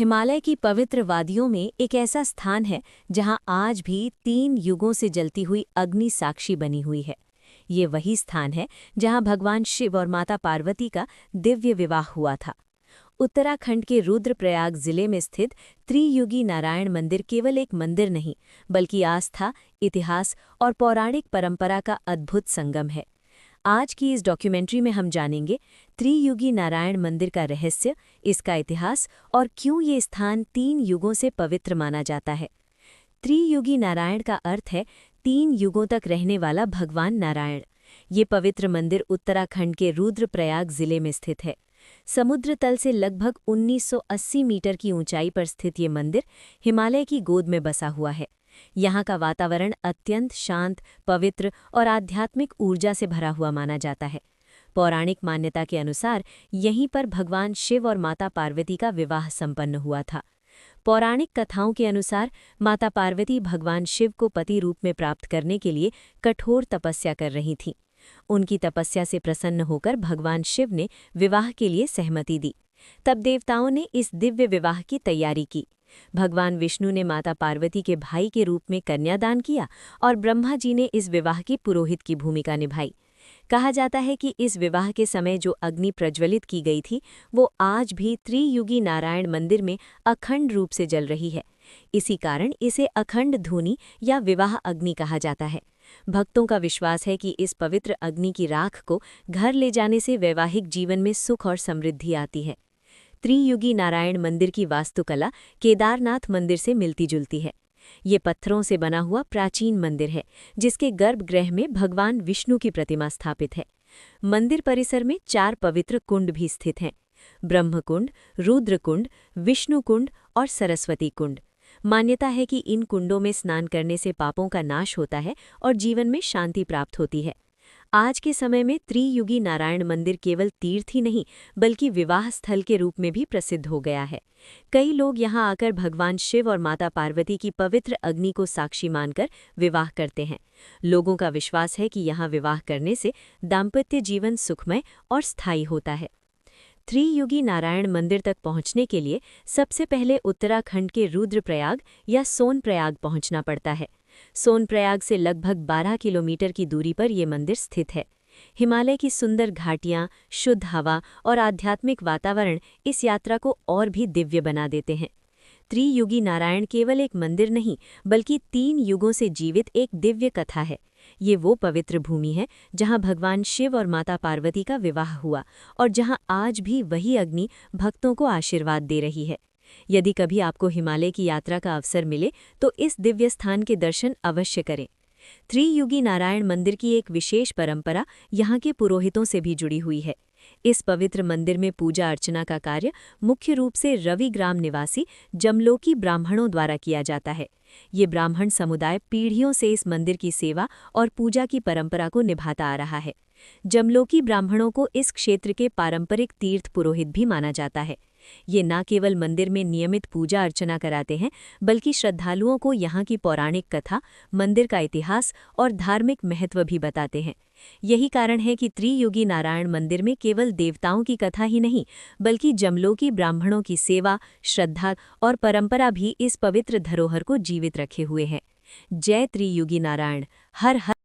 हिमालय की पवित्र वादियों में एक ऐसा स्थान है जहां आज भी 3 युगों से जलती हुई अग्नि साक्षी बनी हुई है। ये वही स्थान है जहां भगवान शिव और माता पार्वती का दिव्य विवाह हुआ था। उत्तराखंड के रुद्रप्रयाग जिले में स्थित त्रियुगी नारायण मंदिर केवल एक मंदिर नहीं, बल्कि आस्था, इतिहास और पौराणिक परंपरा का अद्भुत संगम है। आज की इस डॉक्यूमेंट्री में हम जानेंगे त्रियुगी नारायण मंदिर का रहस्य, इसका इतिहास और क्यों ये स्थान 3 युगों से पवित्र माना जाता है। त्रियुगी नारायण का अर्थ है 3 युगों तक रहने वाला भगवान नारायण। ये पवित्र मंदिर उत्तराखंड के रुद्रप्रयाग जिले में स्थित है। समुद्र तल से लगभग 1980 मीटर की ऊंचाई पर स्थित ये मंदिर हिमालय की गोद में बसा हुआ है। यहाँ का वातावरण अत्यंत शांत, पवित्र और आध्यात्मिक ऊर्जा से भरा हुआ माना जाता है। पौराणिक मान्यता के अनुसार यहीं पर भगवान शिव और माता पार्वती का विवाह संपन्न हुआ था। पौराणिक कथाओं के अनुसार माता पार्वती भगवान शिव को पति रूप में प्राप्त करने के लिए कठोर तपस्या कर रही थीं। उनकी तपस्या से प्रसन्न होकर भगवान शिव ने विवाह के लिए सहमति दी। तब देवताओं ने इस दिव्य विवाह की तैयारी की। भगवान विष्णु ने माता पार्वती के भाई के रूप में कन्यादान किया और ब्रह्मा जी ने इस विवाह की पुरोहित की भूमिका निभाई। कहा जाता है कि इस विवाह के समय जो अग्नि प्रज्वलित की गई थी, वो आज भी त्रियुगी नारायण मंदिर में अखंड रूप से जल रही है। इसी कारण इसे अखंड धूनी या विवाह अग्नि कहा जाता है। भक्तों का विश्वास है कि इस पवित्र अग्नि की राख को घर ले जाने से वैवाहिक जीवन में सुख और समृद्धि आती है। त्रियुगी नारायण मंदिर की वास्तुकला केदारनाथ मंदिर से मिलती-जुलती है। ये पत्थरों से बना हुआ प्राचीन मंदिर है, जिसके गर्भगृह में भगवान विष्णु की प्रतिमा स्थापित है। मंदिर परिसर में 4 पवित्र कुंड भी स्थित हैं: ब्रह्मकुंड, रुद्रकुंड, विष्णुकुंड और सरस्वती कुंड। मान्यता है कि इन कुंडों में स्नान करने से पापों का नाश होता है और जीवन में शांति प्राप्त होती है। आज के समय में त्रियुगी नारायण मंदिर केवल तीर्थ ही नहीं, बल्कि विवाह स्थल के रूप में भी प्रसिद्ध हो गया है। कई लोग यहाँ आकर भगवान शिव और माता पार्वती की पवित्र अग्नि को साक्षी मानकर विवाह करते हैं। लोगों का विश्वास है कि यहाँ विवाह करने से दाम्पत्य जीवन सुखमय और स्थायी होता है। त्रियुगी नारायण मंदिर तक पहुँचने के लिए सबसे पहले उत्तराखंड के रुद्रप्रयाग या सोनप्रयाग पहुँचना पड़ता है। सोनप्रयाग से लगभग 12 किलोमीटर की दूरी पर यह मंदिर स्थित है। हिमालय की सुंदर घाटियाँ, शुद्ध हवा और आध्यात्मिक वातावरण इस यात्रा को और भी दिव्य बना देते हैं। त्रियुगी नारायण केवल एक मंदिर नहीं, बल्कि 3 युगों से जीवित एक दिव्य कथा है। ये वो पवित्र भूमि है जहाँ भगवान शिव और माता पार्वती का विवाह हुआ और जहाँ आज भी वही अग्नि भक्तों को आशीर्वाद दे रही है। यदि कभी आपको हिमालय की यात्रा का अवसर मिले तो इस दिव्य स्थान के दर्शन अवश्य करें। त्रियुगी नारायण मंदिर की एक विशेष परंपरा यहाँ के पुरोहितों से भी जुड़ी हुई है। इस पवित्र मंदिर में पूजा अर्चना का कार्य मुख्य रूप से रविग्राम निवासी जमलोकी ब्राह्मणों द्वारा किया जाता है। ये ब्राह्मण समुदाय पीढ़ियों से इस मंदिर की सेवा और पूजा की परंपरा को निभाता आ रहा है। जमलोकी ब्राह्मणों को इस क्षेत्र के पारंपरिक तीर्थ पुरोहित भी माना जाता है। ये न केवल मंदिर में नियमित पूजा अर्चना कराते हैं, बल्कि श्रद्धालुओं को यहाँ की पौराणिक कथा, मंदिर का इतिहास और धार्मिक महत्व भी बताते हैं। यही कारण है कि त्रियुगी नारायण मंदिर में केवल देवताओं की कथा ही नहीं, बल्कि जमलोकी ब्राह्मणों की सेवा, श्रद्धा और परंपरा भी इस पवित्र धरोहर को जीवित रखे हुए है। जय त्रियुगी नारायण। हर हर